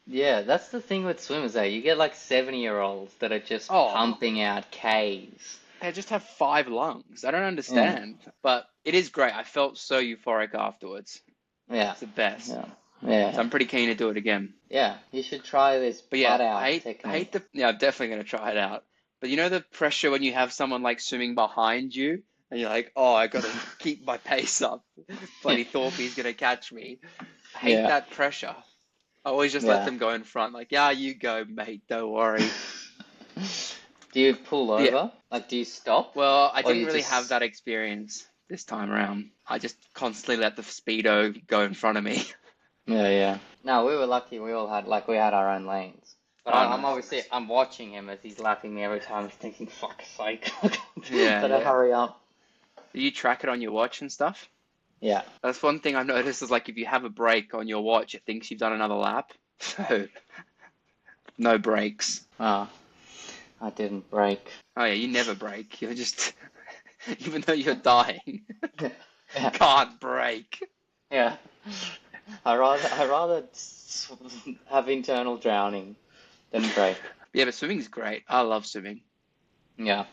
Yeah, that's the thing with swimmers, eh? You get like 70-year-olds that are just Oh. pumping out Ks. They just have 5 lungs. I don't understand, but it is great. I felt so euphoric afterwards. Yeah. It's the best. Yeah. So Yeah. I'm pretty keen to do it again. Yeah. You should try this But yeah, butt out I technique. hate yeah, I'm definitely going to try it out. But you know the pressure when you have someone like swimming behind you and you're like, oh, I got to keep my pace up. Bloody Thorpe's going to catch me. I hate Yeah. that pressure. I always just let them go in front. Like, yeah, you go, mate. Don't worry. Do you pull over? Yeah. Like, do you stop? Well, I Or didn't you really just- have that experience this time around. I just constantly let the Speedo go in front of me. Yeah, yeah. No, we were lucky. We all had our own lanes. But Oh, I'm nice. obviously watching him as he's lapping me every time. I'm thinking, fuck's sake. Yeah, Better yeah. hurry up. Do you track it on your watch and stuff? Yeah. That's one thing I've noticed is like if you have a break on your watch, it thinks you've done another lap. So, no breaks. Oh, I didn't break. Oh yeah, you never break. You're just, even though you're dying, Yeah. can't break. Yeah. I rather have internal drowning than break. Yeah, but swimming's great. I love swimming. Yeah.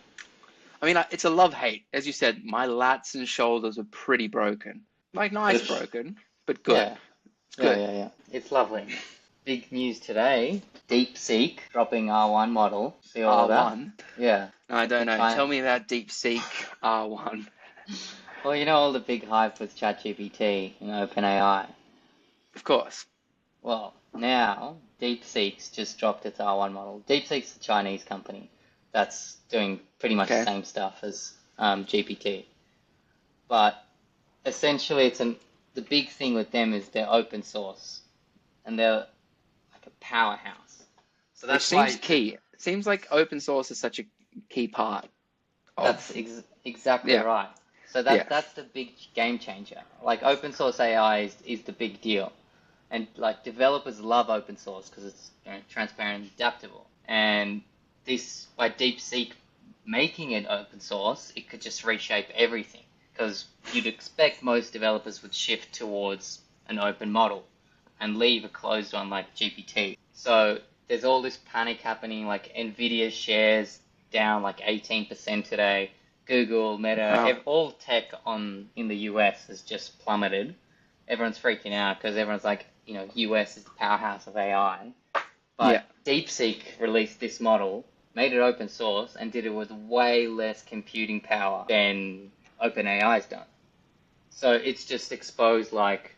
I mean, it's a love-hate. As you said, my lats and shoulders are pretty broken. Like, nice broken, but good. Yeah. Good. Yeah. It's lovely. Big news today. DeepSeek dropping R1 model. See all of that? R1? Yeah. I don't know. Try- Tell me about DeepSeek R1. Well, you know all the big hype with ChatGPT and OpenAI. Of course. Well, now DeepSeek's just dropped its R1 model. DeepSeek's a Chinese company that's doing pretty much the same stuff as GPT. But essentially, the big thing with them is they're open source, and they're like a powerhouse. So Which that's seems why key. It seems like open source is such a key part. that's exactly right. So that's the big game changer. Like open source AI is the big deal. And like developers love open source because it's transparent and adaptable. And this by DeepSeek making it open source, it could just reshape everything. Because you'd expect most developers would shift towards an open model and leave a closed one like GPT. So there's all this panic happening. Like Nvidia shares down like 18% today. Google, Meta, all tech in the US has just plummeted. Everyone's freaking out because everyone's like, US is the powerhouse of AI. But DeepSeek released this model, made it open source, and did it with way less computing power than OpenAI's done. So it's just exposed like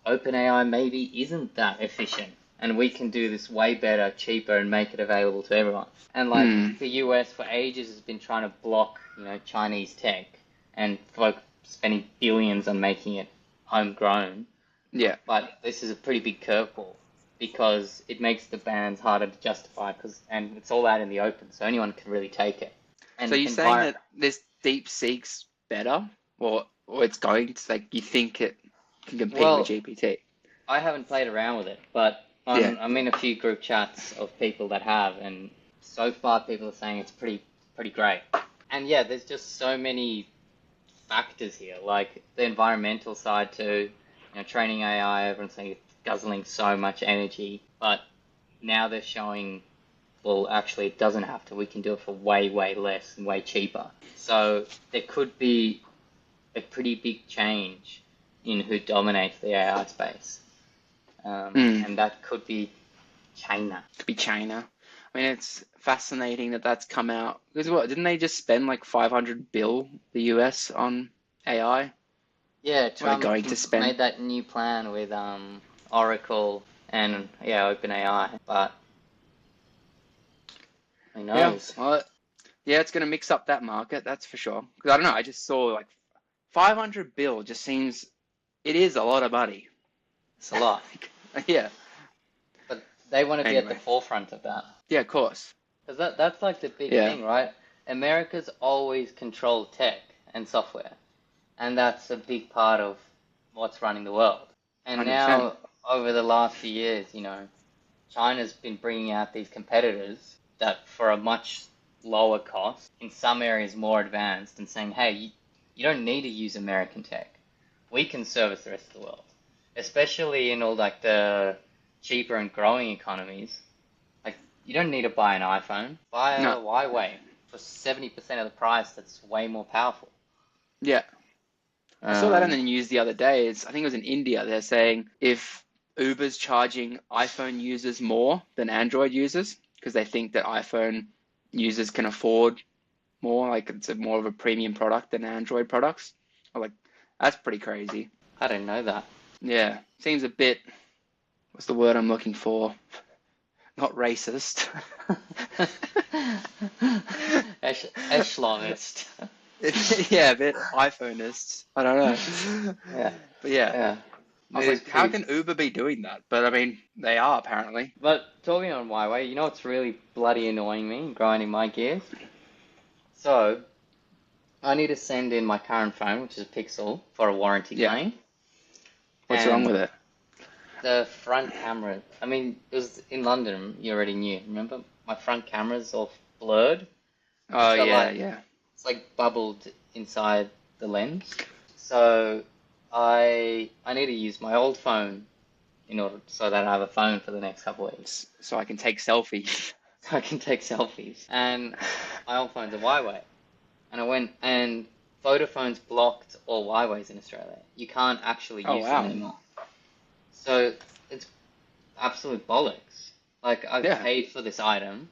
OpenAI maybe isn't that efficient, and we can do this way better, cheaper, and make it available to everyone. And like the US for ages has been trying to block, Chinese tech, and folk spending billions on making it homegrown. Yeah. But this is a pretty big curveball because it makes the bans harder to justify and it's all out in the open, so anyone can really take it. And So you're saying that this DeepSeek's better, or it's going to, like, you think it can compete with GPT? I haven't played around with it, but Yeah. I'm in a few group chats of people that have, and so far people are saying it's pretty great. And yeah, there's just so many factors here, like the environmental side too. You know, training AI, everyone's saying it's guzzling so much energy, but now they're showing, well, actually, it doesn't have to. We can do it for way, way less and way cheaper. So there could be a pretty big change in who dominates the AI space. And that could be China. Could be China. I mean, it's fascinating that that's come out. Because what, didn't they just spend like 500 bill the US on AI? Yeah, Or Trump going to spend? made that new plan with Oracle and yeah, OpenAI, but who Yeah. knows? Well, yeah, it's going to mix up that market, that's for sure. Because I don't know, I just saw like 500 bill just seems, it is a lot of money. It's a lot. Yeah. But they want to be at the Anyway. forefront of that. Yeah, of course. Because that's like the big Yeah. thing, right? America's always controlled tech and software. And that's a big part of what's running the world. And 100%. now, over the last few years, you know, China's been bringing out these competitors that for a much lower cost, in some areas more advanced, and saying, hey, you don't need to use American tech. We can service the rest of the world. Especially in all like the cheaper and growing economies. Like, you don't need to buy an iPhone. Buy a No. Huawei for 70% of the price that's way more powerful. Yeah. I saw that in the Um, news the other day. I think it was in India. They're saying if Uber's charging iPhone users more than Android users because they think that iPhone users can afford more, like it's more of a premium product than Android products. I'm like, that's pretty crazy. I didn't know that. Yeah, seems a bit, what's the word I'm looking for? Not racist. Echelonist. Yeah, a bit iPhoneist. I don't know. Yeah, But yeah, yeah. I was like, how can Uber be doing that? But I mean, they are apparently. But talking on Huawei, you know what's really bloody annoying me, grinding my gears? So, I need to send in my current phone, which is a Pixel, for a warranty Yeah. claim. What's wrong And with it? the front camera, I mean, it was in London, you already knew, remember? My front camera's all blurred. Oh, It's got yeah, like, yeah. it's like bubbled inside the lens. So, I need to use my old phone in order so that I have a phone for the next couple of weeks. So I can take selfies. So I can take selfies. And my old phone's a Huawei. And I went and Vodafone's blocked all Huawei's in Australia. You can't actually Oh, use wow. them anymore. So it's absolute bollocks. Like, I've Yeah. paid for this item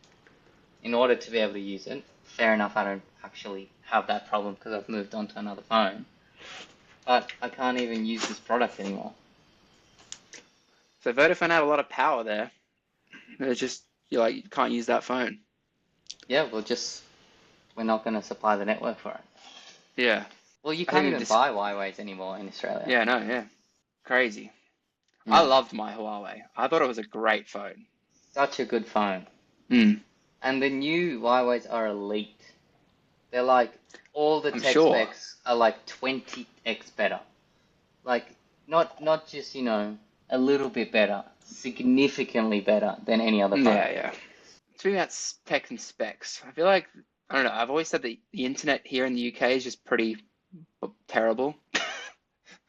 in order to be able to use it. Fair enough, I don't actually have that problem because I've moved on to another phone. But I can't even use this product anymore. So Vodafone had a lot of power there. It's just, you can't use that phone. Yeah, we're not going to supply the network for it. Yeah. Well, you I can't think even buy Huawei's anymore in Australia. Yeah, no, yeah. Crazy. Mm. I loved my Huawei. I thought it was a great phone. Such a good phone. Mm. And the new Huawei's are elite. They're like, all the I'm tech sure. specs are like 20x better. Like, not just, a little bit better, significantly better than any other phone. Yeah, yeah. Speaking about spec and specs, I feel like, I don't know, I've always said that the internet here in the UK is just pretty terrible.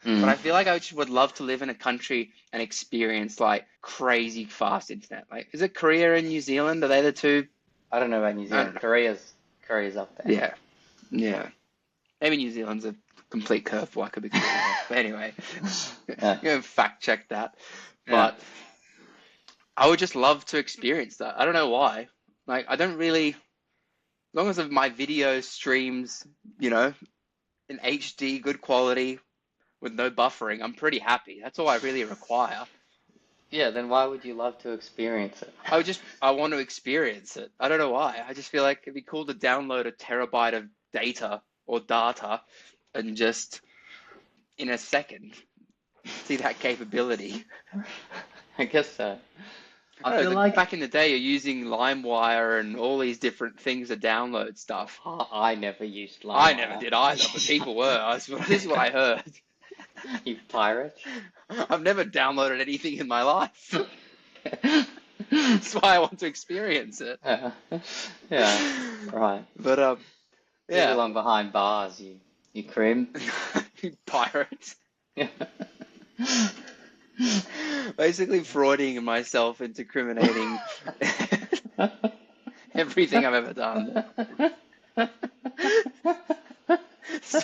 But I feel like I just would love to live in a country and experience like crazy fast internet. Like, is it Korea and New Zealand? Are they the two? I don't know about New Zealand. Korea's up there. Yeah, yeah. Maybe New Zealand's a complete curveball. I could be completely wrong. But anyway, Yeah. you know, fact check that. Yeah. But I would just love to experience that. I don't know why. Like, I don't really, as long as my video streams, in HD, good quality, with no buffering, I'm pretty happy. That's all I really require. Yeah, then why would you love to experience it? I want to experience it. I don't know why. I just feel like it'd be cool to download a terabyte of data or data and just in a second see that capability. I guess so. I don't feel know, like back in the day, you're using LimeWire and all these different things to download stuff. I never used LimeWire. I never did either, but people were. This is what I heard. You pirate? I've never downloaded anything in my life. That's why I want to experience it. Yeah, right. But You yeah, belong behind bars, you crim. pirate. Yeah. Basically, Freuding myself into incriminating everything I've ever done. That's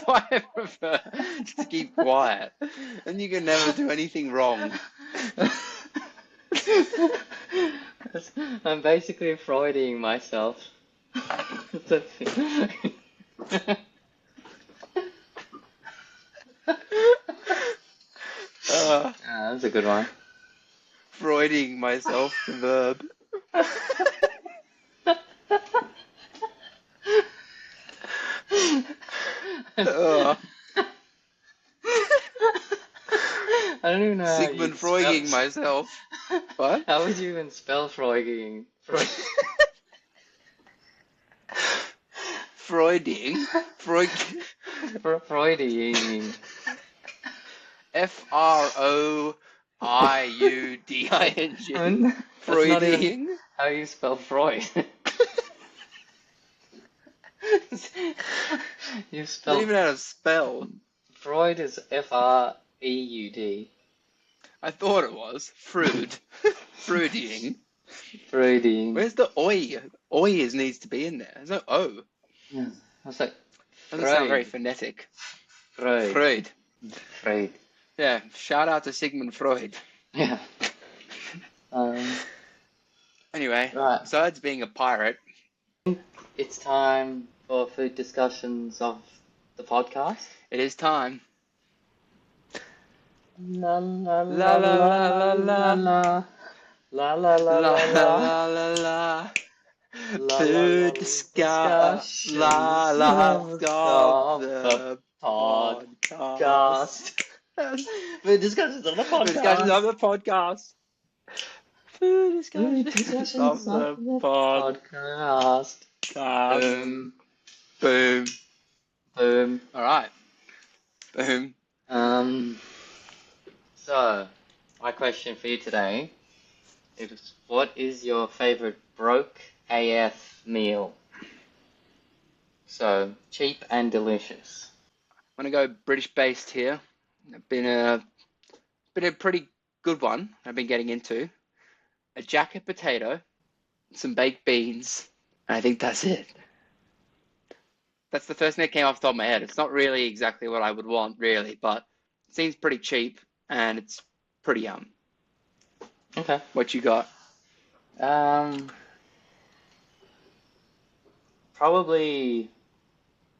why I prefer just to keep quiet, and you can never do anything wrong. I'm basically Freuding myself. That's a good one. Freuding myself, the verb. Uh, I don't even know how Sigmund you'd spell. Freuding myself. What? How would you even spell Freuding? Freuding? Freud. Freuding. Frouding. That's not even Freuding? how you spell Freud. You I spell don't even know how to spell. Freud is Freud. I thought it was. Freud. Freuding. Freuding. Where's the oi? Oi needs to be in there. There's no O. Yeah. I was like, Doesn't sound very Freud. phonetic. Freud. Freud. Freud. Yeah, shout out to Sigmund Freud. Yeah. Anyway, Right. besides being a pirate, It's time for food discussions of the podcast. it is time. La la La la la la la. la la la la La la la la la. la Food discussion. La la of the podcast. Food discussions on the Food discussions of podcast. the podcast. Food discussions of the podcast. Boom. Boom. Boom. All right. Boom. So, my question for you today is, what is your favorite broke AF meal? So, cheap and delicious. I'm gonna go British based here. It's been a pretty good one. I've been getting into a jacket potato, some baked beans, and I think that's it. That's the first thing that came off the top of my head. It's not really exactly what I would want, really, but it seems pretty cheap and it's pretty yum. Okay. What you got? Probably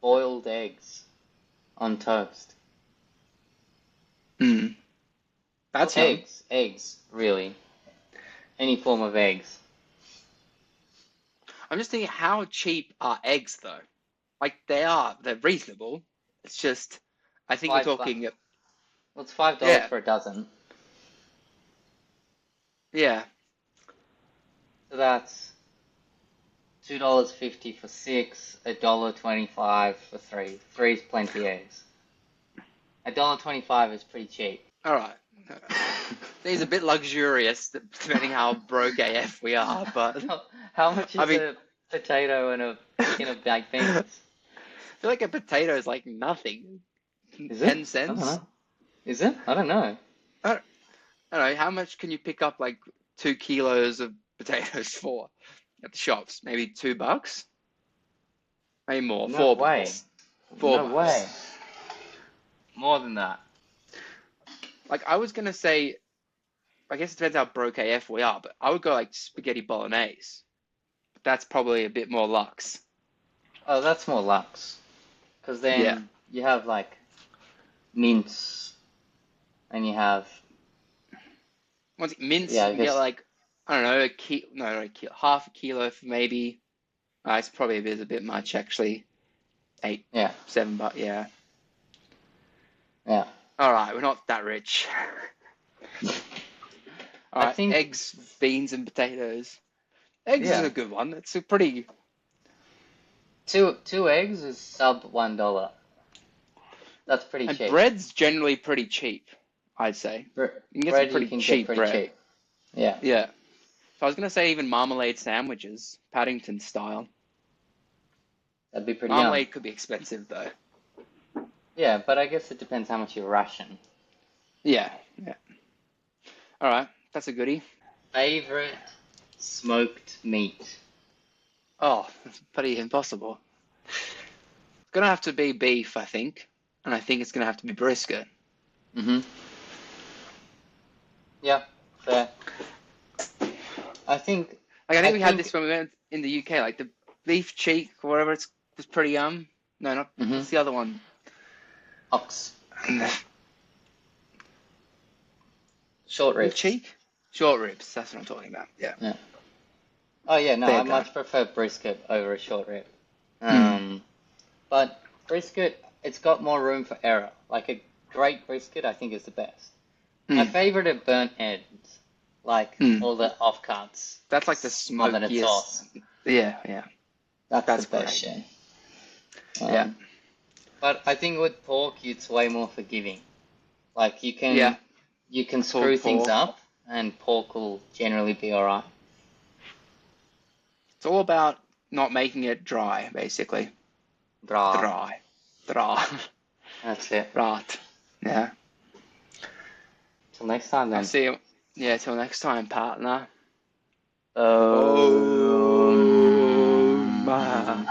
boiled eggs on toast. That's yum. Eggs, really. Any form of eggs. I'm just thinking, how cheap are eggs though? Like they're reasonable. It's just, I think we're talking. Well, it's $5 Yeah. for a dozen. Yeah. So that's $2.50 for 6, $1.25 for 3. 3 is plenty eggs. $1.25 is pretty cheap. All right. These are a bit luxurious, depending how broke AF we are. But How much is a potato and a can of baked beans? I feel like a potato is like nothing. Is 10 it? cents. I don't know. Is it? I don't know. I don't know. How much can you pick up like 2 kilos of potatoes for at the shops? Maybe $2? Maybe more. No $4. way. $4. No way. More than that. Like I was gonna say, I guess it depends how broke AF we are, but I would go like spaghetti bolognese. But that's probably a bit more luxe. Oh, that's more luxe. Because then you have like mince, and you have Once mince, Yeah, I you get guess- like, I don't know, half a kilo for maybe. It's probably a bit much actually. $8, yeah, $7, yeah. yeah. All right, we're not that rich. All I right, think- eggs, beans, and potatoes. Eggs Yeah. is a good one. It's a pretty. Two eggs is sub $1. That's pretty And cheap. bread's generally pretty cheap, I'd say. Bre- You can get bread some pretty you can cheap get pretty bread. cheap. Yeah. Yeah. So I was gonna say even marmalade sandwiches, Paddington style. That'd be pretty yum. Marmalade could be expensive though. Yeah, but I guess it depends how much you ration. Yeah, yeah. All right, that's a goodie. Favorite smoked meat? Oh, that's pretty impossible. It's gonna have to be beef, I think, and I think it's gonna have to be brisket. Mm-hmm. Yeah, fair. I think Like I I think we had think this when we went in the UK, like the beef cheek or whatever it's was pretty No, not mm-hmm. what's the other one? Ox Beef short ribs. cheek? Short ribs, that's what I'm talking about. Yeah. Yeah. Oh yeah, no, There I you go. much prefer brisket over a short rib. Hmm. But brisket, it's got more room for error. Like a great brisket, I think is the best. My Hmm. favorite are burnt ends, like Hmm. all the offcuts That's like the smothered in smokiest. sauce. Yeah, yeah. That's That's the best great. shit. Yeah. But I think with pork, it's way more forgiving. Like Yeah. you can Pulled screw things pork. up, and pork will generally be alright. It's all about not making it dry, basically. Bra. Dry. Dry. That's it. Right. Yeah. Till next time I'll then. see you. Yeah, till next time, partner. Oh. Oh, man.